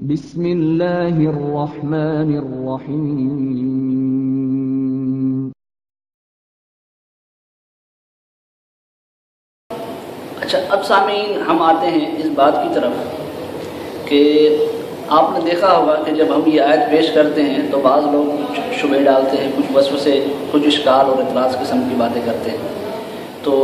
بسم اللہ الرحمن الرحیم۔ اچھا، اب سامعین ہم آتے ہیں اس بات کی طرف کہ آپ نے دیکھا ہوگا کہ جب ہم یہ آیت پیش کرتے ہیں تو بعض لوگ کچھ شبہے ڈالتے ہیں، کچھ وسوسے، کچھ اشکال اور اعتراض قسم کی باتیں کرتے ہیں۔ تو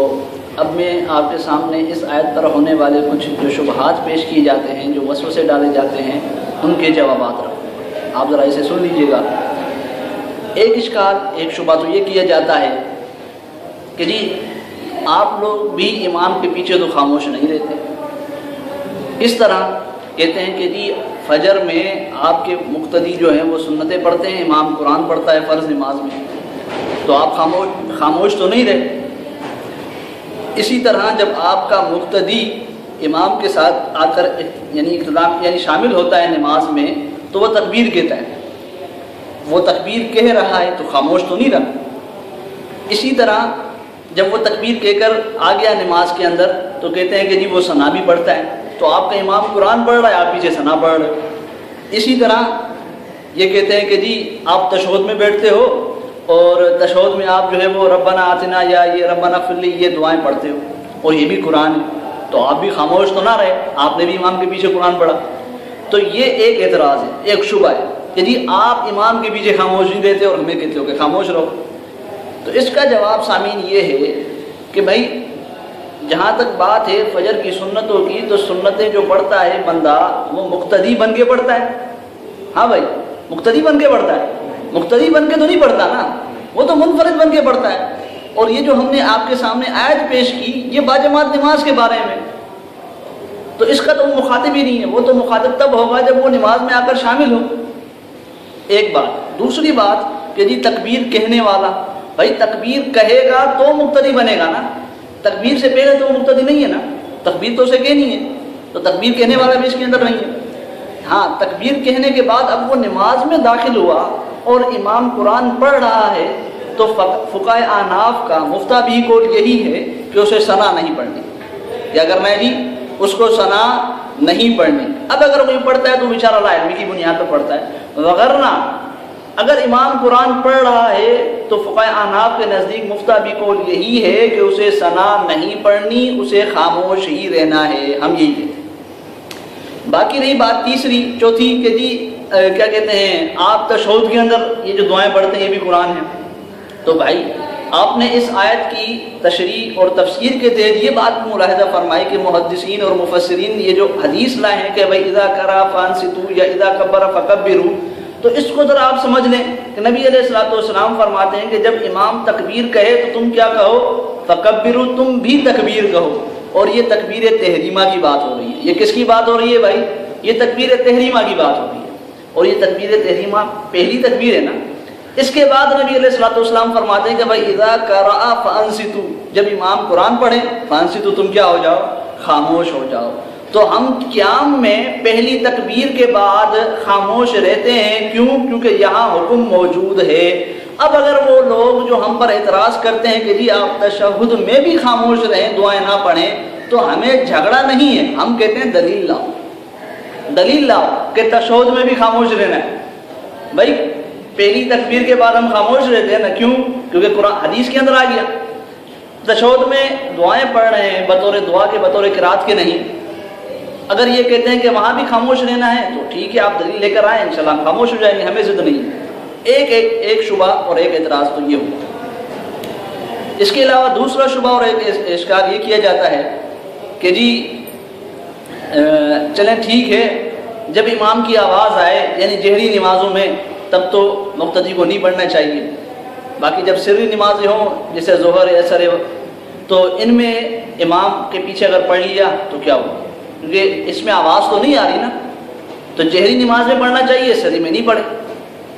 اب میں آپ کے سامنے اس آیت پر ہونے والے کچھ جو شبہات پیش کیے جاتے ہیں، جو وسوسے ڈالے جاتے ہیں، ان کے جوابات رکھوں۔ آپ ذرا اسے سن لیجئے گا۔ ایک اشکال، ایک شبہ تو یہ کیا جاتا ہے کہ جی آپ لوگ بھی امام کے پیچھے تو خاموش نہیں رہتے۔ اس طرح کہتے ہیں کہ جی فجر میں آپ کے مقتدی جو ہیں وہ سنتیں پڑھتے ہیں، امام قرآن پڑھتا ہے فرض نماز میں، تو آپ خاموش تو نہیں رہے۔ اسی طرح جب آپ کا مقتدی امام کے ساتھ آ کر یعنی شامل ہوتا ہے نماز میں تو وہ تکبیر کہتا ہے، وہ تکبیر کہہ رہا ہے تو خاموش تو نہیں رہا۔ اسی طرح جب وہ تکبیر کہہ کر آ گیا نماز کے اندر تو کہتے ہیں کہ جی وہ ثنا بھی پڑھتا ہے، تو آپ کا امام قرآن پڑھ رہا ہے، آپ پیچھے ثنا پڑھ رہے۔ اسی طرح یہ کہتے ہیں کہ جی آپ تشہد میں بیٹھتے ہو اور تشہد میں آپ جو ہے وہ ربنا آتنا یا یہ ربنا اغفر لی یہ دعائیں پڑھتے ہو اور یہ بھی قرآن ہے، تو آپ بھی خاموش تو نہ رہے، آپ نے بھی امام کے پیچھے قرآن پڑھا۔ تو یہ ایک اعتراض ہے، ایک شبہ ہے کہ جی آپ امام کے پیچھے خاموش نہیں رہتے اور ہمیں کہتے ہو کہ خاموش رہو۔ تو اس کا جواب سامعین یہ ہے کہ بھائی جہاں تک بات ہے فجر کی سنتوں کی، تو سنتیں جو پڑھتا ہے بندہ وہ مقتدی بن کے پڑھتا ہے۔ ہاں بھائی، مقتدی بن کے پڑھتا ہے، مقتدی بن کے تو نہیں پڑھتا نا، وہ تو منفرد بن کے پڑھتا ہے۔ اور یہ جو ہم نے آپ کے سامنے آیت پیش کی یہ باجماعت نماز کے بارے میں، تو اس کا تو وہ مخاطب ہی نہیں ہے، وہ تو مخاطب تب ہوگا جب وہ نماز میں آ کر شامل ہو۔ ایک بات۔ دوسری بات کہ جی تکبیر کہنے والا، بھائی تکبیر کہے گا تو مقتدی بنے گا نا، تکبیر سے پہلے تو مقتدی نہیں ہے نا، تکبیر تو اسے کہنی ہے، تو تکبیر کہنے والا بھی اس کے اندر نہیں ہے۔ ہاں، تکبیر کہنے کے بعد اب وہ نماز میں داخل ہوا اور امام قرآن پڑھ رہا ہے تو فقہائے احناف کا مفتابی قول یہی ہے کہ اسے ثنا نہیں پڑھنی، کیا کرنا ہے جی، اس کو ثنا نہیں پڑھنی۔ اب اگر کوئی پڑھتا ہے تو بیچارہ لا علمی کی بنیاد پر پڑھتا ہے، وغیرہ اگر امام قرآن پڑھ رہا ہے تو فقہائے احناف کے نزدیک مفتابی قول یہی ہے کہ اسے ثنا نہیں پڑھنی، اسے خاموش ہی رہنا ہے، ہم یہی کہتے ہیں۔ باقی رہی بات تیسری چوتھی کہ جی کیا کہتے ہیں آپ تشہد کے اندر یہ جو دعائیں پڑھتے ہیں یہ بھی قرآن ہے، تو بھائی آپ نے اس آیت کی تشریح اور تفسیر کے تحت یہ بات ملاحظہ فرمائی کہ محدثین اور مفسرین یہ جو حدیث لائے ہیں کہ بھائی اذا کرا فانصتوا یا اذا کبر فکبروا، تو اس کو ذرا آپ سمجھ لیں کہ نبی علیہ الصلوۃ والسلام فرماتے ہیں کہ جب امام تکبیر کہے تو تم کیا کہو، فکبروا، تم بھی تکبیر کہو۔ اور یہ تکبیر تحریمہ کی بات ہو رہی ہے۔ یہ کس کی بات ہو رہی ہے بھائی؟ یہ تکبیر تحریمہ کی بات ہو رہی ہے، اور یہ تکبیر تحریمہ پہلی تکبیر ہے نا۔ اس کے بعد نبی علیہ الصلوۃ والسلام فرماتے ہیں کہ بھائی اذا قرأ فانصتوا، جب امام قرآن پڑھے فانصتوا، تم کیا ہو جاؤ، خاموش ہو جاؤ۔ تو ہم قیام میں پہلی تکبیر کے بعد خاموش رہتے ہیں، کیوں؟ کیونکہ یہاں حکم موجود ہے۔ اب اگر وہ لوگ جو ہم پر اعتراض کرتے ہیں کہ جی آپ تشہد میں بھی خاموش رہیں، دعائیں نہ پڑھیں، تو ہمیں جھگڑا نہیں ہے، ہم کہتے ہیں دلیل لاؤ، دلیل لاؤ کہ تشہد میں بھی خاموش رہنا ہے۔ بھائی پہلی تکبیر کے بعد ہم خاموش رہتے ہیں نا، کیوں؟ کیونکہ قرآن حدیث کے اندر آ گیا۔ تشہد میں دعائیں پڑھ رہے ہیں بطور دعا کے، بطور قرات کے نہیں۔ اگر یہ کہتے ہیں کہ وہاں بھی خاموش رہنا ہے تو ٹھیک ہے، آپ دلیل لے کر آئیں، انشاءاللہ ہم خاموش ہو جائیں گے، ہمیں ضد نہیں ہے۔ ایک شبہ اور ایک اعتراض تو یہ ہوا۔ اس کے علاوہ دوسرا شبہ اور ایک اشکال یہ کیا جاتا ہے کہ جی چلیں ٹھیک ہے، جب امام کی آواز آئے یعنی جہری نمازوں میں تب تو مقتدی کو نہیں پڑھنا چاہیے، باقی جب سری نمازیں ہوں جیسے ظہر عصر تو ان میں امام کے پیچھے اگر پڑھ لیا تو کیا ہو، کیونکہ اس میں آواز تو نہیں آ رہی نا، تو جہری نماز میں پڑھنا چاہیے، سری میں نہیں پڑھے۔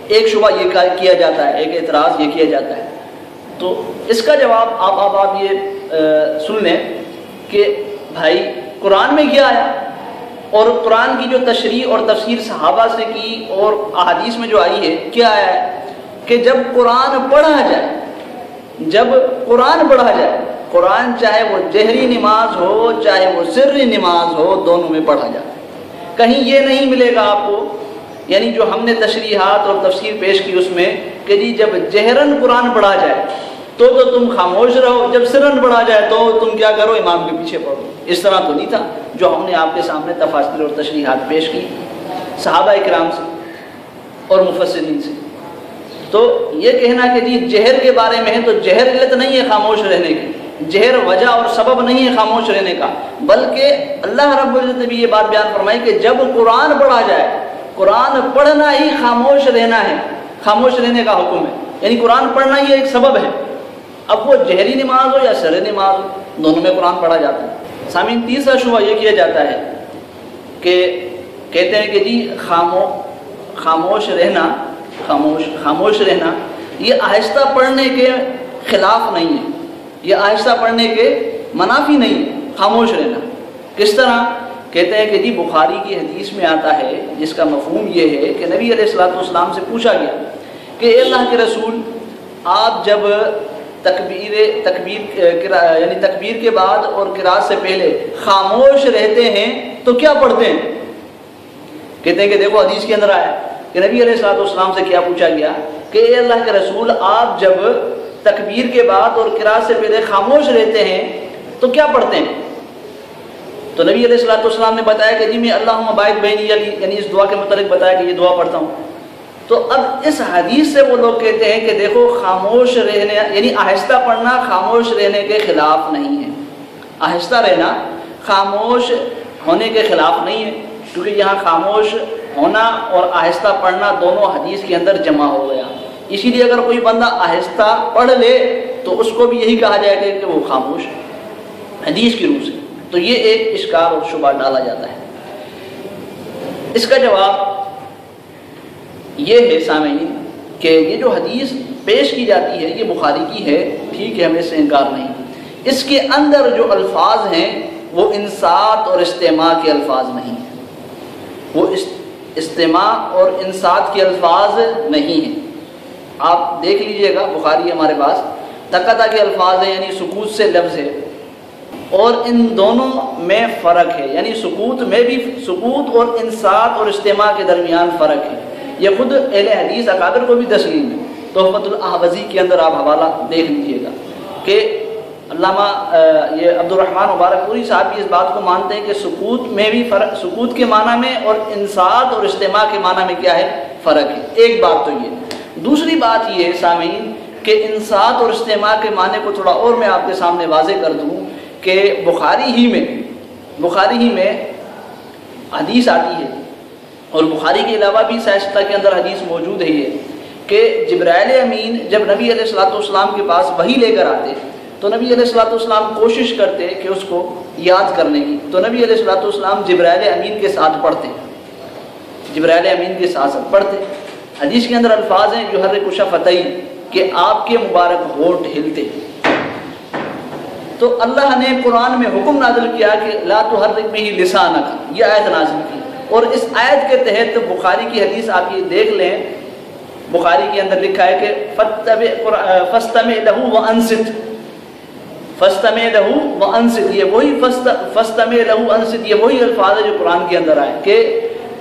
ایک شبہ یہ کیا جاتا ہے، ایک اعتراض یہ کیا جاتا ہے۔ تو اس کا جواب آپ یہ سن لیں کہ بھائی قرآن میں کیا آیا، اور قرآن کی جو تشریح اور تفسیر صحابہ سے کی اور احادیث میں جو آئی ہے کیا آیا ہے کہ جب قرآن پڑھا جائے، جب قرآن پڑھا جائے، قرآن چاہے وہ جہری نماز ہو چاہے وہ سری نماز ہو، دونوں میں پڑھا جائے۔ کہیں یہ نہیں ملے گا آپ کو، یعنی جو ہم نے تشریحات اور تفسیر پیش کی اس میں کہ جی جب جہرن قرآن پڑھا جائے تو تم خاموش رہو، جب سرن پڑھا جائے تو تم کیا کرو، امام کے پیچھے پڑھو. اس طرح تو نہیں تھا جو ہم نے آپ کے سامنے تفاسیر اور تشریحات پیش کی صحابہ کرام سے اور مفسرین سے. تو یہ کہنا کہ جی جہر کے بارے میں ہے تو جہر علت نہیں ہے خاموش رہنے کی، جہر وجہ اور سبب نہیں ہے خاموش رہنے کا، بلکہ اللہ رب العزت نے بھی یہ بات بیان فرمائی کہ جب قرآن پڑھا جائے، قرآن پڑھنا ہی خاموش رہنا ہے، خاموش رہنے کا حکم ہے، یعنی قرآن پڑھنا ہی ایک سبب ہے. اب وہ جہری نماز ہو یا سر نماز ہو، دونوں میں قرآن پڑھا جاتا ہے. سامعین، تیسرا شبہ یہ کیا جاتا ہے کہ کہتے ہیں کہ جی خاموش رہنا یہ آہستہ پڑھنے کے خلاف نہیں ہے، یہ آہستہ پڑھنے کے منافی نہیں ہے خاموش رہنا. کس طرح؟ کہتے ہیں کہ جی بخاری کی حدیث میں آتا ہے جس کا مفہوم یہ ہے کہ نبی علیہ الصلوۃ والسلام سے پوچھا گیا کہ اے اللہ کے رسول، آپ جب یعنی تکبیر کے بعد اور قرات سے پہلے خاموش رہتے ہیں تو کیا پڑھتے ہیں؟ کہتے ہیں کہ دیکھو حدیث کے اندر آیا کہ نبی علیہ الصلوۃ والسلام سے کیا پوچھا گیا کہ اے اللہ کے رسول، آپ جب تکبیر کے بعد اور قرات سے پہلے خاموش رہتے ہیں تو کیا پڑھتے ہیں؟ تو نبی علیہ الصلوۃ والسلام نے بتایا کہ جی میں اللہم باعث بینی یعنی اس دعا کے متعلق بتایا کہ یہ دعا پڑھتا ہوں. تو اب اس حدیث سے وہ لوگ کہتے ہیں کہ دیکھو خاموش رہنے یعنی آہستہ پڑھنا خاموش رہنے کے خلاف نہیں ہے، آہستہ رہنا خاموش ہونے کے خلاف نہیں ہے، کیونکہ یہاں خاموش ہونا اور آہستہ پڑھنا دونوں حدیث کے اندر جمع ہو گیا. اسی لیے اگر کوئی بندہ آہستہ پڑھ لے تو اس کو بھی یہی کہا جائے گا کہ وہ خاموش حدیث کی روح سے. تو یہ ایک اشکال اور شبہ ڈالا جاتا ہے. اس کا جواب یہ ہے سامعین کہ یہ جو حدیث پیش کی جاتی ہے یہ بخاری کی ہے، ٹھیک ہے، ہمیں اس سے انکار نہیں. اس کے اندر جو الفاظ ہیں وہ انصات اور استماع کے الفاظ نہیں ہیں، وہ استماع اور انصات کے الفاظ نہیں ہیں. آپ دیکھ لیجئے گا بخاری ہمارے پاس تقطع کے الفاظ ہیں، یعنی سکوت سے لفظ ہے، اور ان دونوں میں فرق ہے، یعنی سکوت میں بھی سکوت اور انصات اور استماع کے درمیان فرق ہے. یہ خود اہل حدیث اکابر کو بھی تسلیم ہے. تحفۃ الاحوزی کے اندر آپ حوالہ دیکھ لیجئے گا کہ علامہ یہ عبد الرحمن مبارک پوری صاحب بھی اس بات کو مانتے ہیں کہ سکوت میں بھی فرق، سکوت کے معنی میں اور انصات اور استماع کے معنی میں کیا ہے، فرق ہے. ایک بات تو یہ. دوسری بات یہ ہے سامعین کہ انصات اور استماع کے معنی کو تھوڑا اور میں آپ کے سامنے واضح کر دوں کہ بخاری ہی میں حدیث آتی ہے، اور بخاری کے علاوہ بھی سیاستہ کے اندر حدیث موجود ہے یہ کہ جبرائیل امین جب نبی علیہ الصلوۃ والسلام کے پاس وحی لے کر آتے تو نبی علیہ الصلوۃ والسلام کوشش کرتے کہ اس کو یاد کرنے کی. تو نبی علیہ الصلوۃ والسلام جبرائیل امین کے ساتھ پڑھتے، جبرائیل امین کے ساتھ پڑھتے. حدیث کے اندر الفاظ ہیں یحرک شفتیہ کہ آپ کے مبارک ہونٹ ہلتے. تو اللہ نے قرآن میں حکم نازل کیا کہ لا تحرک بہ لسانک، یہ آیت نازل کی، اور اس آیت کے تحت بخاری کی حدیث آپ یہ دیکھ لیں، بخاری کے اندر لکھا ہے کہ فاستمع لہ وانصت، فاستمع لہ وانصت، یہ وہی فاستمع لہ وانصت یہ وہی الفاظ ہے جو قرآن کے اندر آئے کہ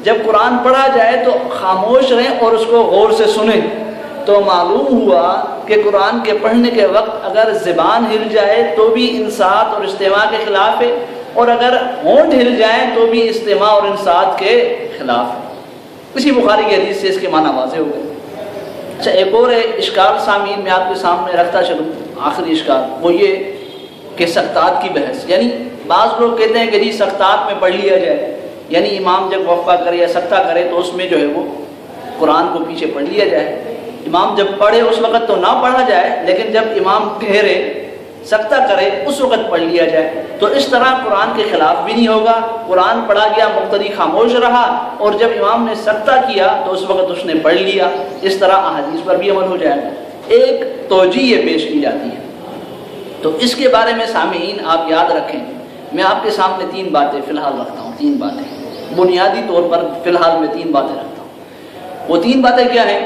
جب قرآن پڑھا جائے تو خاموش رہیں اور اس کو غور سے سنیں. تو معلوم ہوا کہ قرآن کے پڑھنے کے وقت اگر زبان ہل جائے تو بھی انصات اور استماع کے خلاف ہے، اور اگر ہونٹ ہل جائیں تو بھی استماع اور انصات کے خلاف ہے. اسی بخاری کی حدیث سے اس کے معنی واضح ہو گئے. اچھا، ایک اور اشکال سامعین میں آپ کے سامنے رکھتا چلوں، آخری اشکال وہ یہ کہ سقطات کی بحث. یعنی بعض لوگ کہتے ہیں کہ جی سقطات میں پڑھ لیا جائے، یعنی امام جب وقفہ کرے یا سقطہ کرے تو اس میں جو ہے وہ قرآن کو پیچھے پڑھ لیا جائے. امام جب پڑھے اس وقت تو نہ پڑھا جائے، لیکن جب امام ٹھہرے سقطہ کرے اس وقت پڑھ لیا جائے. تو اس طرح قرآن کے خلاف بھی نہیں ہوگا. قرآن پڑھا گیا، مقتدی خاموش رہا، اور جب امام نے سقطہ کیا تو اس وقت اس نے پڑھ لیا. اس طرح احادیث پر بھی عمل ہو جائے گا. ایک توجیہ یہ پیش کی جاتی ہے. تو اس کے بارے میں سامعین آپ یاد رکھیں، میں آپ کے سامنے 3 باتیں فی الحال رکھتا ہوں. 3 باتیں بنیادی طور پر فی الحال میں 3 باتیں رکھتا ہوں. وہ 3 باتیں کیا ہیں؟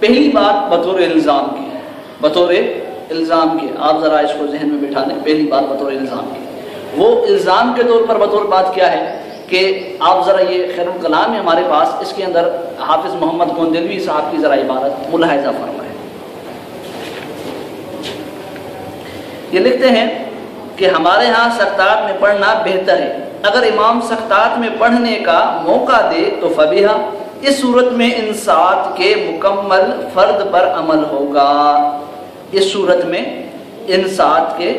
پہلی بات بطور الزام کی، بطور الزام کے آپ ذرا اس کو ذہن میں بٹھا لیں. پہلی بات بطور الزام کی، وہ الزام کے طور پر بطور بات کیا ہے کہ آپ ذرا یہ خیر الکلام ہے ہمارے پاس، اس کے اندر حافظ محمد گوندلوی صاحب کی ذرا عبارت ملاحظہ فرمائیں۔ یہ لکھتے ہیں کہ ہمارے ہاں سقطات میں پڑھنا بہتر ہے، اگر امام سقطات میں پڑھنے کا موقع دے تو فبیہا، اس صورت میں انصات کے مکمل فرد پر عمل ہوگا، اس صورت میں انصات کے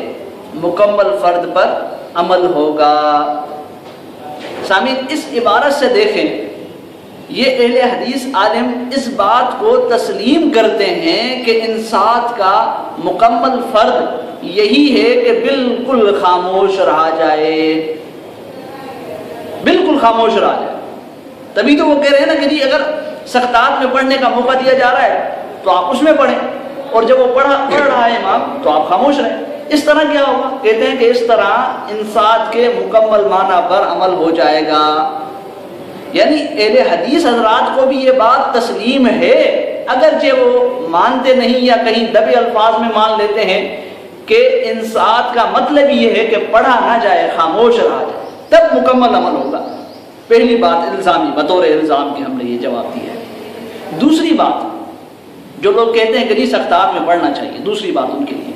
مکمل فرد پر عمل ہوگا۔ سامعین اس عبارت سے دیکھیں، یہ اہل حدیث عالم اس بات کو تسلیم کرتے ہیں کہ انصات کا مکمل فرد یہی ہے کہ بالکل خاموش رہا جائے، بالکل خاموش رہا جائے۔ تبھی تو وہ کہہ رہے ہیں نا کہ جی اگر سقطات میں پڑھنے کا موقع دیا جا رہا ہے تو آپ اس میں پڑھیں، اور جب وہ پڑھ رہا ہے امام تو آپ خاموش رہیں۔ اس طرح کیا ہوگا؟ کہتے ہیں کہ اس طرح انصات کے مکمل معنی پر عمل ہو جائے گا۔ یعنی اہل حدیث حضرات کو بھی یہ بات تسلیم ہے، اگرچہ وہ مانتے نہیں یا کہیں دبے الفاظ میں مان لیتے ہیں کہ انصات کا مطلب یہ ہے کہ پڑھا نہ جائے، خاموش رہا جائے، تب مکمل عمل ہوگا۔ پہلی بات الزامی، بطور الزام کے ہم نے یہ جواب دیا ہے۔ دوسری بات، جو لوگ کہتے ہیں کہ جی سقطات میں پڑھنا چاہیے، دوسری بات ان کے لیے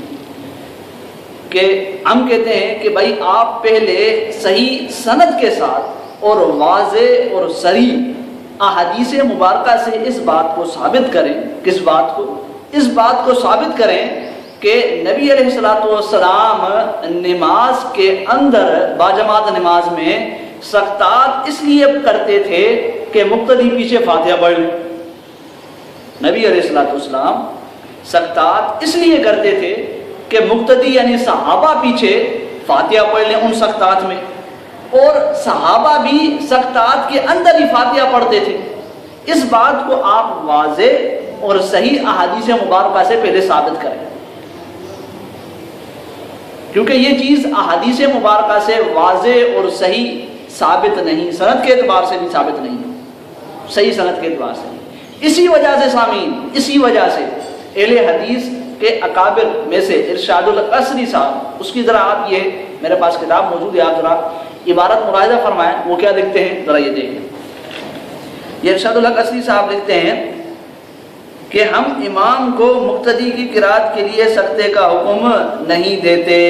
کہ ہم کہتے ہیں کہ بھائی آپ پہلے صحیح سند کے ساتھ اور واضح اور صریح احادیث مبارکہ سے اس بات کو ثابت کریں۔ کس بات کو؟ اس بات کو ثابت کریں کہ نبی علیہ الصلوۃ والسلام نماز کے اندر باجماعت نماز میں سقطات اس لیے کرتے تھے کہ مقتدی پیچھے فاتحہ پڑھ لیں۔ نبی علیہ الصلوۃ والسلام سقطات اس لیے کرتے تھے کہ مقتدی یعنی صحابہ پیچھے فاتحہ پڑھ لیں ان سقطات میں، اور صحابہ بھی سقطات کے اندر ہی فاتحہ پڑھتے تھے۔ اس بات کو آپ واضح اور صحیح احادیث مبارکہ سے پہلے ثابت کریں، کیونکہ یہ چیز احادیث مبارکہ سے واضح اور صحیح ثابت نہیں، سند کے اعتبار سے بھی ثابت نہیں، صحیح سند کے اعتبار سے نہیں۔ اسی وجہ سے سامعین، اسی وجہ سے اہل حدیث کے اکابر میں سے ارشاد القصری صاحب، اس کی ذرا آپ یہ میرے پاس کتاب موجود ہے، آپ ذرا عبارت ملاحظہ فرمائیں، وہ کیا لکھتے ہیں ذرا یہ دیکھیں۔ یہ ارشاد القصری صاحب لکھتے ہیں کہ ہم امام کو مقتدی کی قرات کے لیے سقطے کا حکم نہیں دیتے،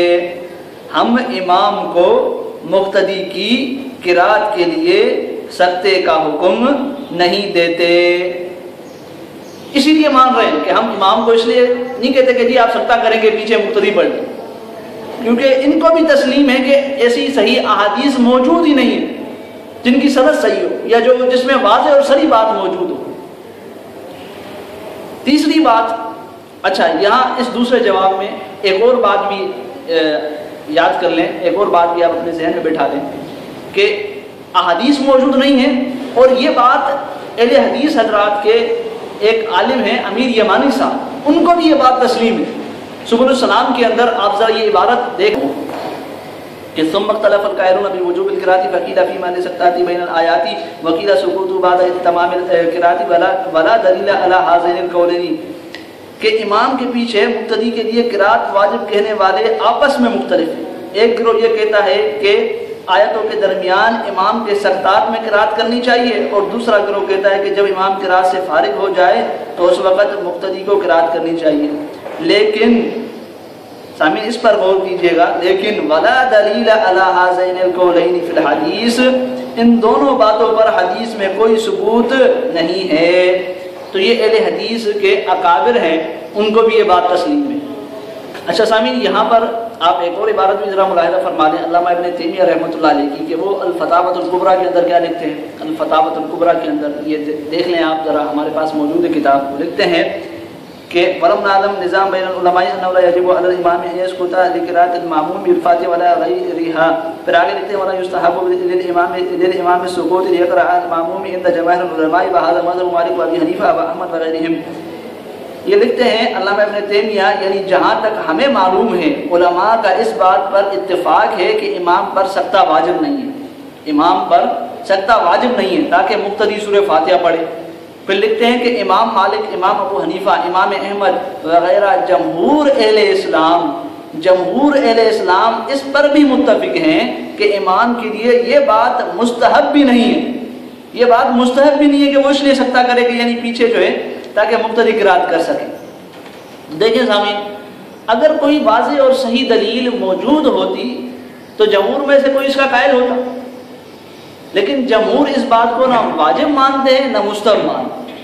ہم امام کو مقتدی کی قرات کے لیے سقطے کا حکم نہیں دیتے۔ اسی لیے مان رہے ہیں کہ ہم امام کو اس لیے نہیں کہتے کہ جی آپ سقطہ کریں گے پیچھے مقتدی پڑھ لیں، کیونکہ ان کو بھی تسلیم ہے کہ ایسی صحیح احادیث موجود ہی نہیں ہے جن کی سند صحیح ہو، یا جس میں واضح اور صریح بات موجود ہو۔ تیسری بات، اچھا یہاں اس دوسرے جواب میں ایک اور بات بھی یاد کر لیں، ایک اور بات بھی آپ اپنے ذہن میں بٹھا لیں کہ احادیث موجود نہیں ہیں، اور یہ بات اہل حدیث حضرات کے ایک عالم ہیں امیر یمانی صاحب، ان کو بھی یہ بات تسلیم ہے۔ سبل السلام کے اندر آپ ذرا یہ عبارت دیکھو کہ ثم اختلف القائلون بوجوب القراءة فقيل فيما لسقطات بين الآيات وقيل سقوط بعد تمام القراءة ولا دلیل على هذين القولين، کہ امام کے پیچھے مقتدی کے لیے قراءت واجب کہنے والے آپس میں مختلف ہیں۔ ایک گروہ یہ کہتا ہے کہ آیتوں کے درمیان امام کے سقطات میں قراءت کرنی چاہیے، اور دوسرا گروہ کہتا ہے کہ جب امام قراءت سے فارغ ہو جائے تو اس وقت مقتدی کو قراءت کرنی چاہیے۔ لیکن سامعین اس پر غور کیجیے گا، لیکن ولا دلیل علی هذین القولین فی الحدیث، ان دونوں باتوں پر حدیث میں کوئی ثبوت نہیں ہے۔ تو یہ اہل حدیث کے اکابر ہیں، ان کو بھی یہ بات تسلیم ہے۔ اچھا سامعین یہاں پر آپ ایک اور عبارت بھی ذرا ملاحظہ فرما لیں علامہ ابن تیمیہ رحمۃ اللہ علیہ کی، کہ وہ الفتاوۃ الکبریٰ کے اندر کیا لکھتے ہیں۔ الفتاوۃ الکبریٰ کے اندر یہ دیکھ لیں آپ ذرا، ہمارے پاس موجود ہے کتاب، لکھتے ہیں کہ ولم نعلم نظام بین العلماء انه لا يجب على الامام ان يسكت لقراءة المأموم بالفاتحة ولا غيرها، پھر آگے لکھتے ہیں ولا يستحب للامام السكوت ليقرأ المأموم عند جماهير العلماء وهذا مذهب مالك وابي حنيفة واحمد وغيرهم۔ یہ لکھتے ہیں علامہ ابن تیمیہ، یعنی جہاں تک ہمیں معلوم ہے علماء کا اس بات پر اتفاق ہے کہ امام پر سقطہ واجب نہیں ہے، امام پر سقطہ واجب نہیں ہے تاکہ مقتدی سورہ فاتحہ پڑھے۔ پھر لکھتے ہیں کہ امام مالک، امام ابو حنیفہ، امام احمد وغیرہ جمہور اہل اسلام جمہور اہل اسلام اس پر بھی متفق ہیں کہ امام کے لیے یہ بات مستحب بھی نہیں ہے، یہ بات مستحب بھی نہیں ہے کہ وہ اس لیے سکتہ کرے کہ یعنی پیچھے جو ہے تاکہ مقتدی قرات کر سکے۔ دیکھیں سامعین، اگر کوئی واضح اور صحیح دلیل موجود ہوتی تو جمہور میں سے کوئی اس کا قائل ہوتا، لیکن جمہور اس بات کو نہ واجب مانتے ہیں نہ مستحب مانتے۔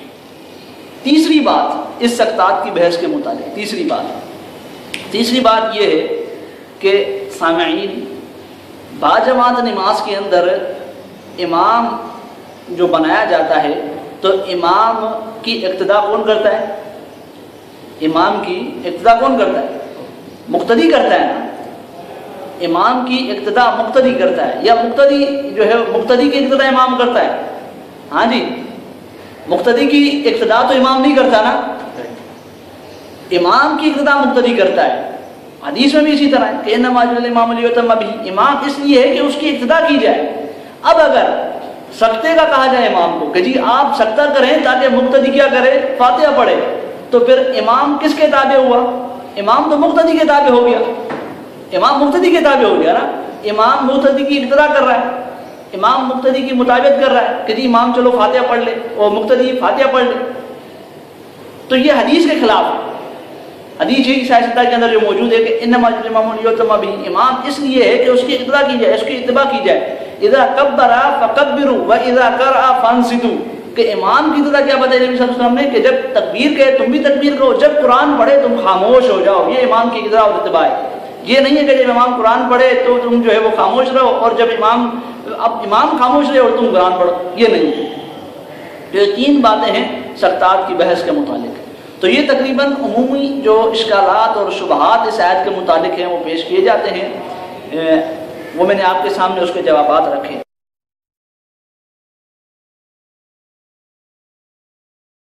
تیسری بات اس سکتات کی بحث کے متعلق، تیسری بات یہ ہے کہ سامعین، باجماعت نماز کے اندر امام جو بنایا جاتا ہے تو امام کی اقتداء کون کرتا ہے؟ امام کی اقتداء کون کرتا ہے؟ مقتدی کرتا ہے نا۔ امام کی اقتداء مقتدی کرتا ہے، یا مقتدی جو ہے مقتدی کی اقتداء امام کرتا ہے؟ ہاں جی، مقتدی کی اقتداء تو امام نہیں کرتا نا، امام کی اقتداء مقتدی کرتا ہے۔ حدیث میں بھی اسی طرح ہے کہ انما جعل الامام لیؤتم بہ، امام اس لیے ہے کہ اس کی اقتداء کی جائے۔ اب اگر سکتے کا کہا جائے امام کو کہ جی آپ سکتہ کریں تاکہ مقتدی کیا کرے؟ فاتحہ پڑھے، تو پھر امام کس کے تابع ہوا؟ امام تو مقتدی کے تابع ہو گیا، امام مقتدی کے تابع ہو گیا نا۔ امام مقتدی کی اقتداء کر رہا ہے، امام مقتدی کی مطابقت کر رہا ہے کہ جی امام چلو فاتحہ پڑھ لے اور مقتدی فاتحہ پڑھ لے، تو یہ حدیث کے خلاف ہے۔ حدیث ہی سیاستہ کے اندر جو موجود ہے کہ انما جعل الامام لیؤتم بہ، امام اس لیے ہے کہ اس کی اقتداء کی جائے، اس کی اتباع کی جائے۔ اذا کبر فکبروا واذا قرأ فانصتوا، کہ امام کی اتباع کیا بتائی نبی صلی اللہ علیہ وسلم نے کہ جب تکبیر کہے تم بھی تکبیر کہو، جب قرآن پڑھے تم خاموش ہو جاؤ، یہ امام کی اتباع اور اتباع ہے۔ یہ نہیں ہے کہ جب امام قرآن پڑھے تو تم جو ہے وہ خاموش رہو، اور جب امام خاموش رہے اور تم قرآن پڑھو، یہ نہیں ہے۔ یہ تین باتیں ہیں سکتات کی بحث کے متعلق۔ تو یہ تقریباً عمومی جو اشکالات اور شبہات اس آیت کے متعلق ہیں وہ پیش کیے جاتے ہیں، وہ میں نے آپ کے سامنے اس کے جوابات رکھے۔